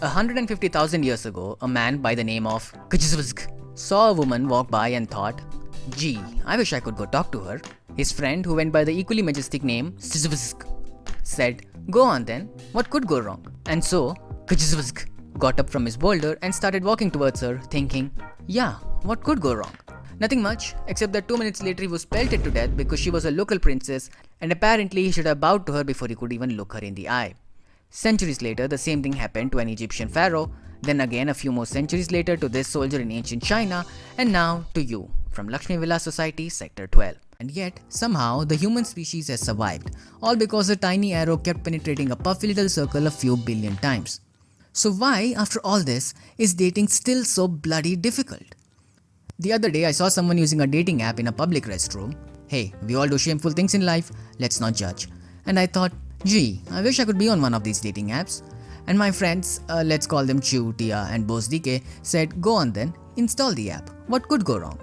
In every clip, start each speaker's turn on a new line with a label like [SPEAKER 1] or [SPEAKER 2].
[SPEAKER 1] 150,000 years ago, a man by the name of Kajizvizk saw a woman walk by and thought, gee, I wish I could go talk to her. His friend, who went by the equally majestic name Sizvizk, said, go on then, what could go wrong? And so, Kajizvizk got up from his boulder and started walking towards her, thinking, yeah, what could go wrong? Nothing much, except that 2 minutes later he was pelted to death because she was a local princess and apparently he should have bowed to her before he could even look her in the eye. Centuries later, the same thing happened to an Egyptian pharaoh, then again a few more centuries later to this soldier in ancient China, and now to you from Lakshmi Villa Society, Sector 12. And yet, somehow, the human species has survived, all because a tiny arrow kept penetrating a puffy little circle a few billion times. So why, after all this, is dating still so bloody difficult? The other day, I saw someone using a dating app in a public restroom. Hey, we all do shameful things in life, let's not judge. And I thought, gee, I wish I could be on one of these dating apps. And my friends, let's call them Chu, Tia and Bose DK, said, go on then, install the app. What could go wrong?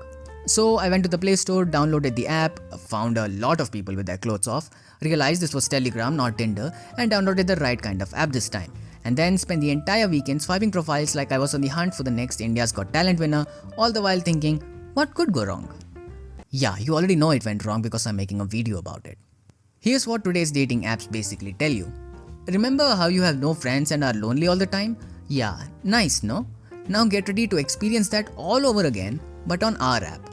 [SPEAKER 1] So I went to the Play Store, downloaded the app, found a lot of people with their clothes off, realized this was Telegram, not Tinder, and downloaded the right kind of app this time. And then spent the entire weekend swiping profiles like I was on the hunt for the next India's Got Talent winner, all the while thinking, what could go wrong? Yeah, you already know it went wrong because I'm making a video about it. Here's what today's dating apps basically tell you. Remember how you have no friends and are lonely all the time? Yeah, nice, no? Now get ready to experience that all over again, but on our app.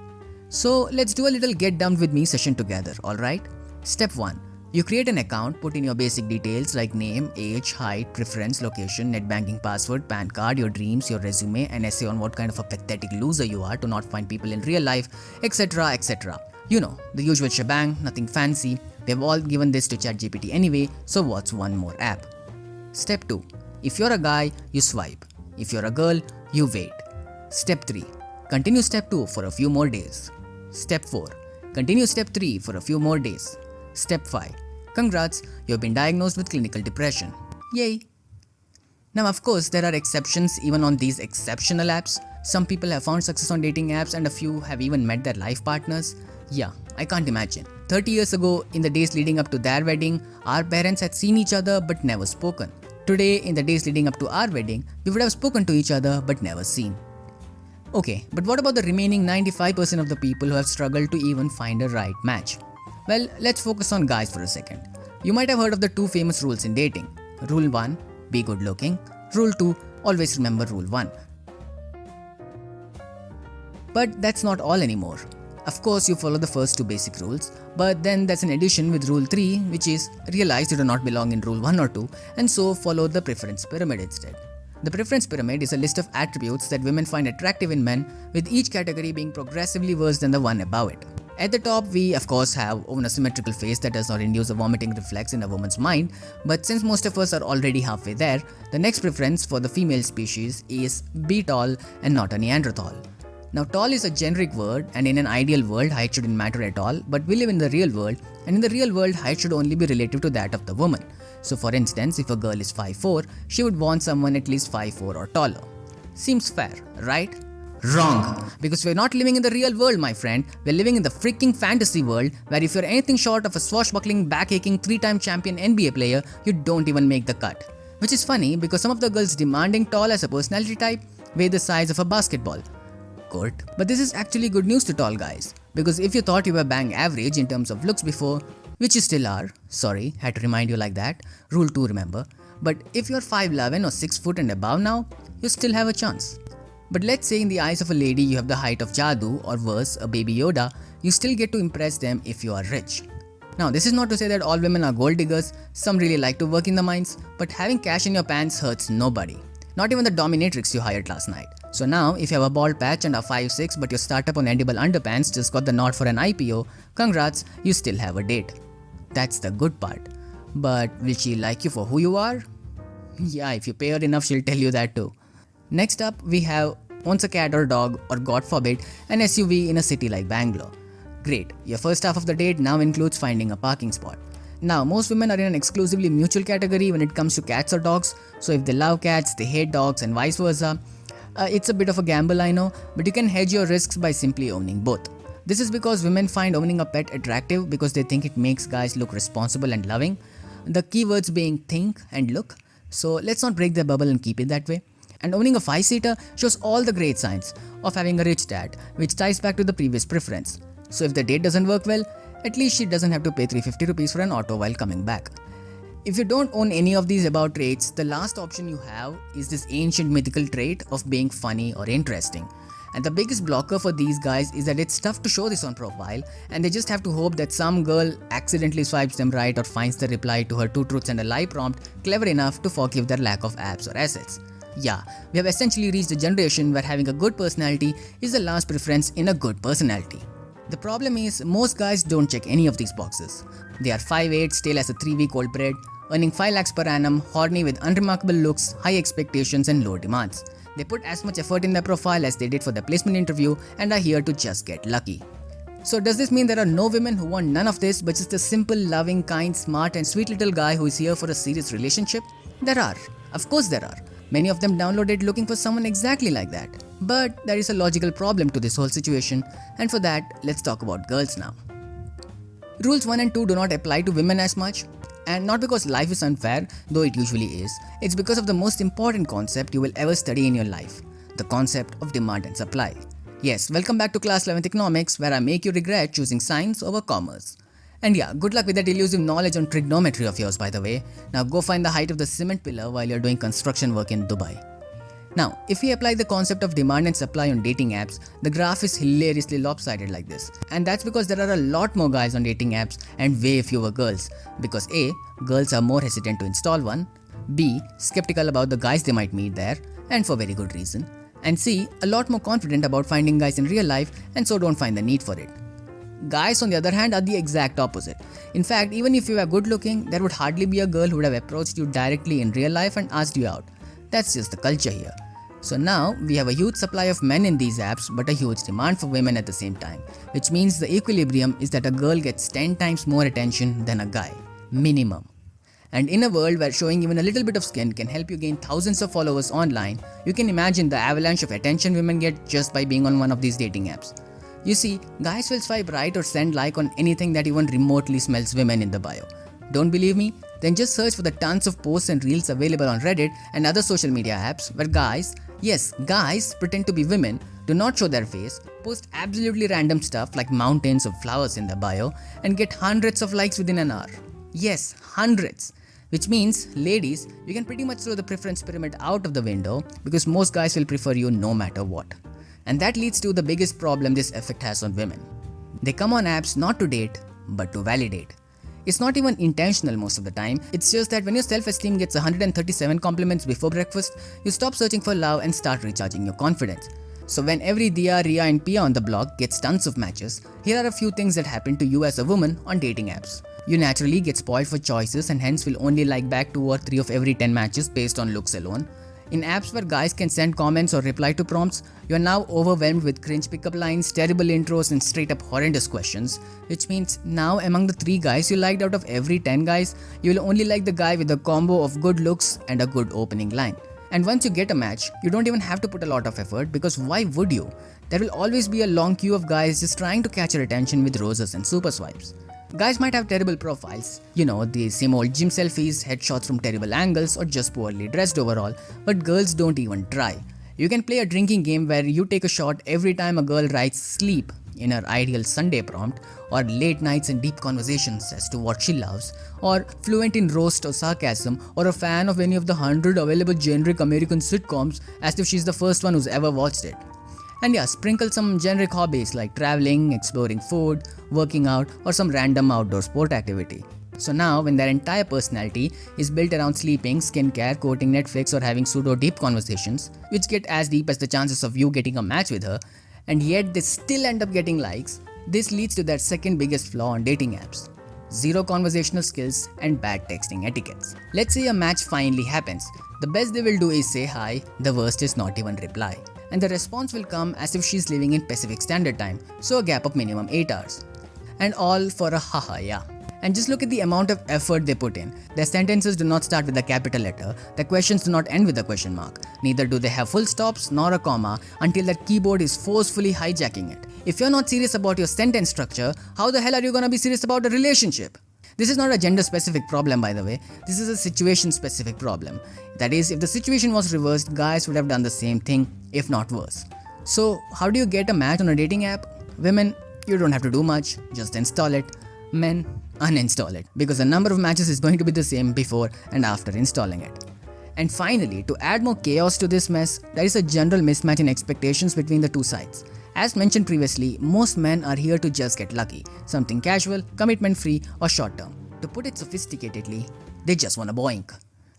[SPEAKER 1] So let's do a little get dumped with me session together, alright? Step 1. You create an account, put in your basic details like name, age, height, preference, location, net banking password, PAN card, your dreams, your resume, an essay on what kind of a pathetic loser you are to not find people in real life, etc, etc. You know, the usual shebang, nothing fancy. We have all given this to ChatGPT anyway, so what's one more app? Step 2. If you're a guy, you swipe. If you're a girl, you wait. Step 3. Continue step 2 for a few more days. Step 4. Continue step 3 for a few more days. Step 5. Congrats, you've been diagnosed with clinical depression. Yay! Now of course, there are exceptions even on these exceptional apps. Some people have found success on dating apps and a few have even met their life partners. Yeah, I can't imagine. 30 years ago, in the days leading up to their wedding, our parents had seen each other but never spoken. Today, in the days leading up to our wedding, we would have spoken to each other but never seen. Okay, but what about the remaining 95% of the people who have struggled to even find a right match? Well, let's focus on guys for a second. You might have heard of the two famous rules in dating. Rule 1, be good looking. Rule 2, always remember Rule 1. But that's not all anymore. Of course, you follow the first two basic rules, but then there's an addition with Rule 3, which is realize you do not belong in Rule 1 or 2, and so follow the preference pyramid instead. The preference pyramid is a list of attributes that women find attractive in men, with each category being progressively worse than the one above it. At the top, we of course have own a symmetrical face that does not induce a vomiting reflex in a woman's mind, but since most of us are already halfway there, the next preference for the female species is be tall and not a Neanderthal. Now tall is a generic word, and in an ideal world height shouldn't matter at all, but we live in the real world, and in the real world height should only be relative to that of the woman. So for instance, if a girl is 5'4", she would want someone at least 5'4" or taller. Seems fair, right? Wrong! Because we're not living in the real world, my friend. We're living in the freaking fantasy world where if you're anything short of a swashbuckling, back-aching, 3-time champion NBA player, you don't even make the cut. Which is funny because some of the girls demanding tall as a personality type weigh the size of a basketball court. But this is actually good news to tall guys. Because if you thought you were bang average in terms of looks before, which you still are, sorry, had to remind you like that, Rule 2 remember, but if you're 5'11" or 6 foot and above now, you still have a chance. But let's say in the eyes of a lady you have the height of Jadoo or worse, a baby Yoda, you still get to impress them if you are rich. Now this is not to say that all women are gold diggers, some really like to work in the mines, but having cash in your pants hurts nobody. Not even the dominatrix you hired last night. So now, if you have a bald patch and are 5'6" but your startup on edible underpants just got the nod for an IPO, congrats, you still have a date. That's the good part. But will she like you for who you are? Yeah, if you pay her enough, she'll tell you that too. Next up, we have owns a cat or dog or God forbid, an SUV in a city like Bangalore. Great, your first half of the date now includes finding a parking spot. Now, most women are in an exclusively mutual category when it comes to cats or dogs, so if they love cats, they hate dogs and vice versa. It's a bit of a gamble, I know, but you can hedge your risks by simply owning both. This is because women find owning a pet attractive because they think it makes guys look responsible and loving. The keywords being think and look. So let's not break their bubble and keep it that way. And owning a 5-seater shows all the great signs of having a rich dad, which ties back to the previous preference. So if the date doesn't work well, at least she doesn't have to pay 350 rupees for an auto while coming back. If you don't own any of these above traits, the last option you have is this ancient mythical trait of being funny or interesting. And the biggest blocker for these guys is that it's tough to show this on profile, and they just have to hope that some girl accidentally swipes them right or finds the reply to her 2 truths and a lie prompt clever enough to forgive their lack of abs or assets. Yeah, we have essentially reached a generation where having a good personality is the last preference in a good personality. The problem is, most guys don't check any of these boxes. They are 5'8", still as a 3-week-old bred, earning 5 lakhs per annum, horny with unremarkable looks, high expectations and low demands. They put as much effort in their profile as they did for their placement interview and are here to just get lucky. So does this mean there are no women who want none of this but just a simple, loving, kind, smart and sweet little guy who is here for a serious relationship? There are. Of course there are. Many of them downloaded looking for someone exactly like that. But there is a logical problem to this whole situation, and for that, let's talk about girls now. Rules 1 and 2 do not apply to women as much, and not because life is unfair, though it usually is. It's because of the most important concept you will ever study in your life, the concept of demand and supply. Yes, welcome back to class 11th economics, where I make you regret choosing science over commerce. And yeah, good luck with that elusive knowledge on trigonometry of yours, by the way. Now go find the height of the cement pillar while you're doing construction work in Dubai. Now, if we apply the concept of demand and supply on dating apps, the graph is hilariously lopsided like this. And that's because there are a lot more guys on dating apps and way fewer girls. Because A, girls are more hesitant to install one, B, skeptical about the guys they might meet there, and for very good reason, and C, a lot more confident about finding guys in real life and so don't find the need for it. Guys, on the other hand, are the exact opposite. In fact, even if you were good looking, there would hardly be a girl who would have approached you directly in real life and asked you out. That's just the culture here. So now, we have a huge supply of men in these apps but a huge demand for women at the same time, which means the equilibrium is that a girl gets 10 times more attention than a guy. Minimum. And in a world where showing even a little bit of skin can help you gain thousands of followers online, you can imagine the avalanche of attention women get just by being on one of these dating apps. You see, guys will swipe right or send like on anything that even remotely smells women in the bio. Don't believe me? Then just search for the tons of posts and reels available on Reddit and other social media apps where guys, yes, guys pretend to be women, do not show their face, post absolutely random stuff like mountains of flowers in their bio and get hundreds of likes within an hour. Yes, hundreds. Which means, ladies, you can pretty much throw the preference pyramid out of the window because most guys will prefer you no matter what. And that leads to the biggest problem this effect has on women. They come on apps not to date, but to validate. It's not even intentional most of the time, it's just that when your self-esteem gets 137 compliments before breakfast, you stop searching for love and start recharging your confidence. So when every Dia, Ria and Pia on the block gets tons of matches, here are a few things that happen to you as a woman on dating apps. You naturally get spoiled for choices and hence will only like back 2 or 3 of every 10 matches based on looks alone. In apps where guys can send comments or reply to prompts, you are now overwhelmed with cringe pickup lines, terrible intros and straight up horrendous questions, which means now among the 3 guys you liked out of every 10 guys, you will only like the guy with a combo of good looks and a good opening line. And once you get a match, you don't even have to put a lot of effort because why would you? There will always be a long queue of guys just trying to catch your attention with roses and super swipes. Guys might have terrible profiles, the same old gym selfies, headshots from terrible angles or just poorly dressed overall, but girls don't even try. You can play a drinking game where you take a shot every time a girl writes sleep in her ideal Sunday prompt, or late nights and deep conversations as to what she loves, or fluent in roast or sarcasm, or a fan of any of the 100 available generic American sitcoms as if she's the first one who's ever watched it. And yeah, sprinkle some generic hobbies like traveling, exploring food, working out, or some random outdoor sport activity. So now, when their entire personality is built around sleeping, skincare, quoting Netflix, or having pseudo-deep conversations, which get as deep as the chances of you getting a match with her, and yet they still end up getting likes, this leads to their second biggest flaw on dating apps: zero conversational skills and bad texting etiquettes. Let's say a match finally happens. The best they will do is say hi, the worst is not even reply. And the response will come as if she's living in Pacific Standard Time, so a gap of minimum 8 hours. And all for a haha yeah. And just look at the amount of effort they put in. Their sentences do not start with a capital letter, their questions do not end with a question mark, neither do they have full stops nor a comma until their keyboard is forcefully hijacking it. If you're not serious about your sentence structure, how the hell are you gonna be serious about a relationship? This is not a gender specific problem, by the way. This is a situation specific problem. That is, if the situation was reversed, guys would have done the same thing, if not worse. So, how do you get a match on a dating app? Women, you don't have to do much, just install it. Men, uninstall it, because the number of matches is going to be the same before and after installing it. And finally, to add more chaos to this mess, there is a general mismatch in expectations between the two sides. As mentioned previously, most men are here to just get lucky, something casual, commitment free, or short term. To put it sophisticatedly, they just want a boink.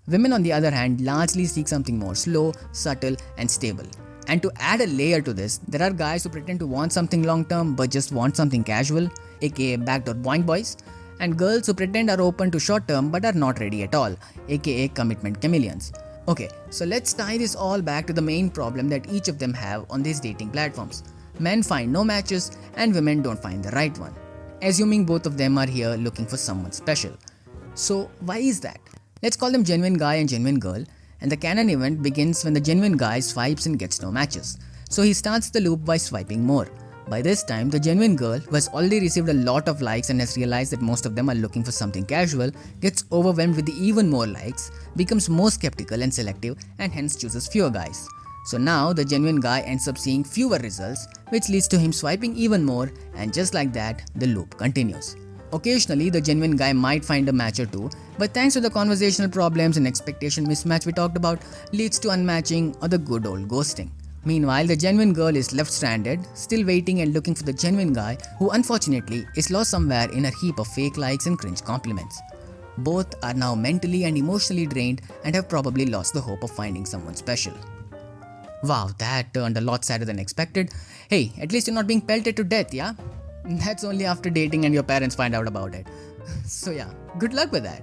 [SPEAKER 1] Women, on the other hand, largely seek something more slow, subtle, and stable. And to add a layer to this, there are guys who pretend to want something long term but just want something casual, aka backdoor boink boys, and girls who pretend are open to short term but are not ready at all, aka commitment chameleons. Okay, so let's tie this all back to the main problem that each of them have on these dating platforms. Men find no matches and women don't find the right one, assuming both of them are here looking for someone special. So why is that? Let's call them genuine guy and genuine girl, and the canon event begins when the genuine guy swipes and gets no matches. So he starts the loop by swiping more. By this time, the genuine girl, who has already received a lot of likes and has realized that most of them are looking for something casual, gets overwhelmed with even more likes, becomes more skeptical and selective, and hence chooses fewer guys. So now the genuine guy ends up seeing fewer results, which leads to him swiping even more, and just like that, the loop continues. Occasionally, the genuine guy might find a match or two, but thanks to the conversational problems and expectation mismatch we talked about, leads to unmatching or the good old ghosting. Meanwhile, the genuine girl is left stranded, still waiting and looking for the genuine guy, who unfortunately is lost somewhere in a heap of fake likes and cringe compliments. Both are now mentally and emotionally drained and have probably lost the hope of finding someone special. Wow, that turned a lot sadder than expected. Hey, at least you're not being pelted to death, yeah? That's only after dating and your parents find out about it. So yeah, good luck with that.